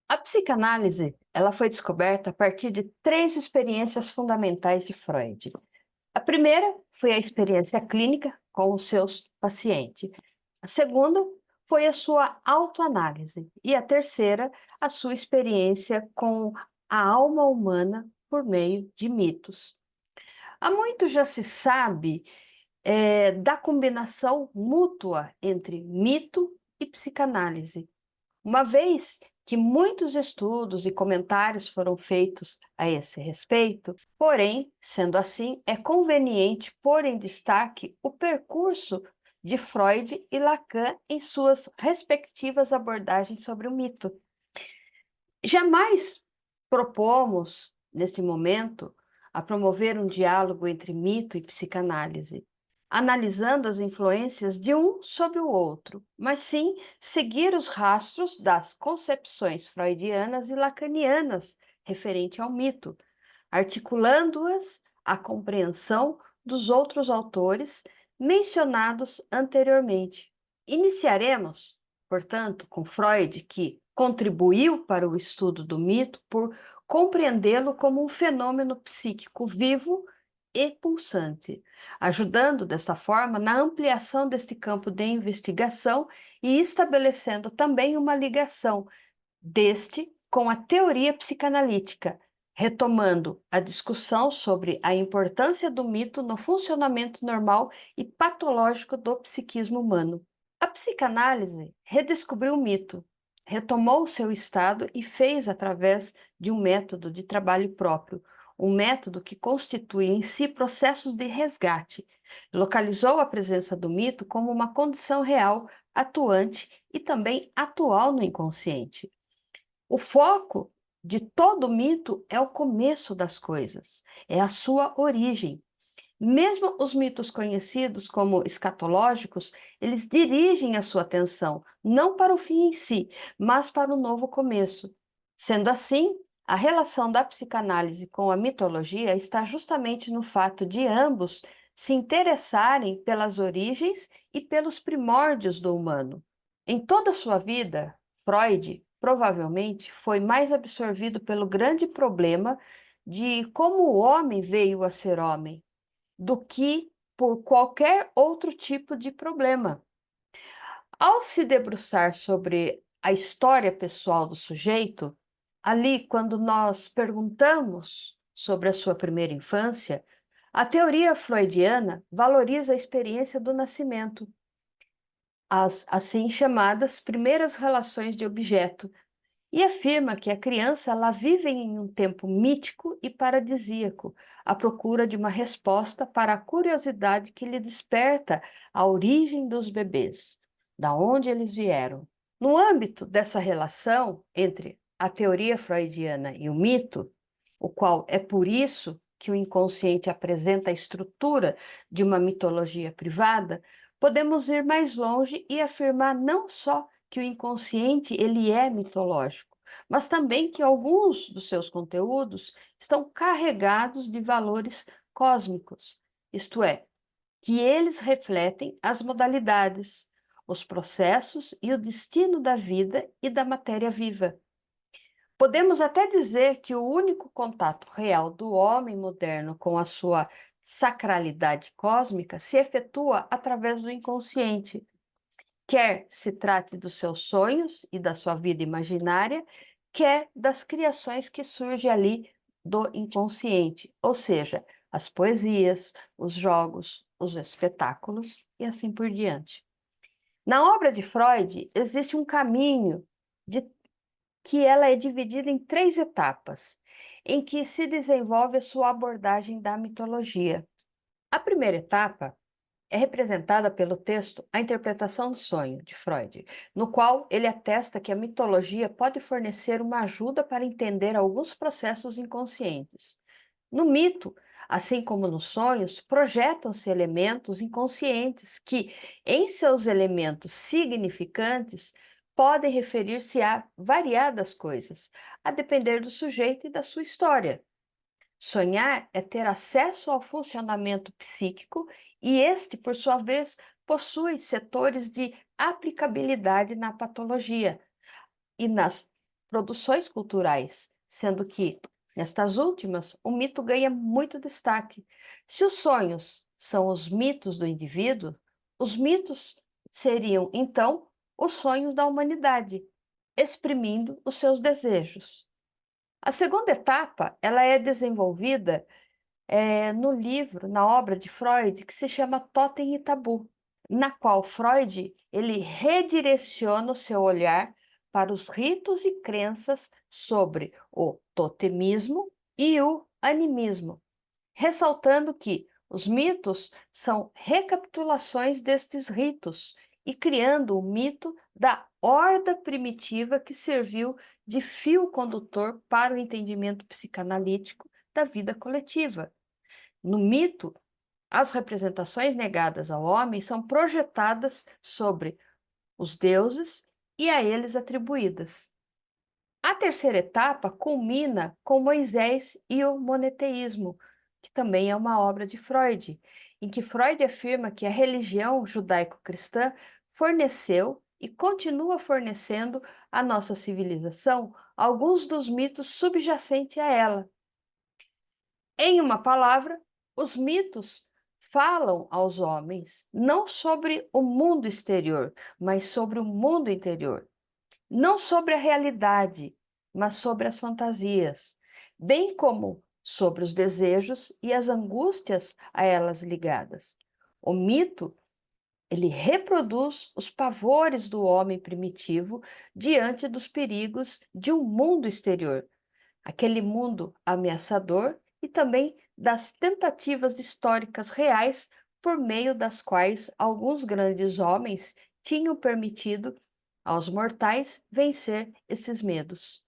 A psicanálise, ela foi descoberta a partir de três experiências fundamentais de Freud. A primeira foi a experiência clínica com os seus pacientes. A segunda foi a sua autoanálise. E a terceira, a sua experiência com a alma humana por meio de mitos. Há muito já se sabe da combinação mútua entre mito e psicanálise. Uma vez que muitos estudos e comentários foram feitos a esse respeito, porém, sendo assim, é conveniente pôr em destaque o percurso de Freud e Lacan em suas respectivas abordagens sobre o mito. Jamais propomos, neste momento, a promover um diálogo entre mito e psicanálise, analisando as influências de um sobre o outro, mas sim seguir os rastros das concepções freudianas e lacanianas referente ao mito, articulando-as à compreensão dos outros autores mencionados anteriormente. Iniciaremos, portanto, com Freud, que contribuiu para o estudo do mito por compreendê-lo como um fenômeno psíquico vivo e pulsante, ajudando desta forma na ampliação deste campo de investigação e estabelecendo também uma ligação deste com a teoria psicanalítica, retomando a discussão sobre a importância do mito no funcionamento normal e patológico do psiquismo humano. A psicanálise redescobriu o mito, retomou seu estado e fez através de um método de trabalho próprio, um método que constitui em si processos de resgate. Localizou a presença do mito como uma condição real, atuante e também atual no inconsciente. O foco de todo mito é o começo das coisas, é a sua origem. Mesmo os mitos conhecidos como escatológicos, eles dirigem a sua atenção não para o fim em si, mas para o novo começo. Sendo assim, a relação da psicanálise com a mitologia está justamente no fato de ambos se interessarem pelas origens e pelos primórdios do humano. Em toda a sua vida, Freud provavelmente foi mais absorvido pelo grande problema de como o homem veio a ser homem do que por qualquer outro tipo de problema. Ao se debruçar sobre a história pessoal do sujeito, ali, quando nós perguntamos sobre a sua primeira infância, a teoria freudiana valoriza a experiência do nascimento, as assim chamadas primeiras relações de objeto, e afirma que a criança ela vive em um tempo mítico e paradisíaco, à procura de uma resposta para a curiosidade que lhe desperta a origem dos bebês, da onde eles vieram. No âmbito dessa relação entre a teoria freudiana e o mito, o qual é por isso que o inconsciente apresenta a estrutura de uma mitologia privada, podemos ir mais longe e afirmar não só que o inconsciente ele é mitológico, mas também que alguns dos seus conteúdos estão carregados de valores cósmicos, isto é, que eles refletem as modalidades, os processos e o destino da vida e da matéria viva. Podemos até dizer que o único contato real do homem moderno com a sua sacralidade cósmica se efetua através do inconsciente, quer se trate dos seus sonhos e da sua vida imaginária, quer das criações que surgem ali do inconsciente, ou seja, as poesias, os jogos, os espetáculos e assim por diante. Na obra de Freud, existe um caminho de que ela é dividida em três etapas, em que se desenvolve a sua abordagem da mitologia. A primeira etapa é representada pelo texto A Interpretação do Sonho, de Freud, no qual ele atesta que a mitologia pode fornecer uma ajuda para entender alguns processos inconscientes. No mito, assim como nos sonhos, projetam-se elementos inconscientes que, em seus elementos significantes, podem referir-se a variadas coisas, a depender do sujeito e da sua história. Sonhar é ter acesso ao funcionamento psíquico e este, por sua vez, possui setores de aplicabilidade na patologia e nas produções culturais, sendo que, nestas últimas, o mito ganha muito destaque. Se os sonhos são os mitos do indivíduo, os mitos seriam, então, os sonhos da humanidade, exprimindo os seus desejos. A segunda etapa, ela é desenvolvida no livro, na obra de Freud, que se chama Totem e Tabu, na qual Freud ele redireciona o seu olhar para os ritos e crenças sobre o totemismo e o animismo, ressaltando que os mitos são recapitulações destes ritos e criando o mito da horda primitiva que serviu de fio condutor para o entendimento psicanalítico da vida coletiva. No mito, as representações negadas ao homem são projetadas sobre os deuses e a eles atribuídas. A terceira etapa culmina com Moisés e o monoteísmo, que também é uma obra de Freud, em que Freud afirma que a religião judaico-cristã forneceu e continua fornecendo à nossa civilização alguns dos mitos subjacentes a ela. Em uma palavra, os mitos falam aos homens não sobre o mundo exterior, mas sobre o mundo interior. Não sobre a realidade, mas sobre as fantasias, bem como sobre os desejos e as angústias a elas ligadas. O mito, ele reproduz os pavores do homem primitivo diante dos perigos de um mundo exterior, aquele mundo ameaçador e também das tentativas históricas reais por meio das quais alguns grandes homens tinham permitido aos mortais vencer esses medos.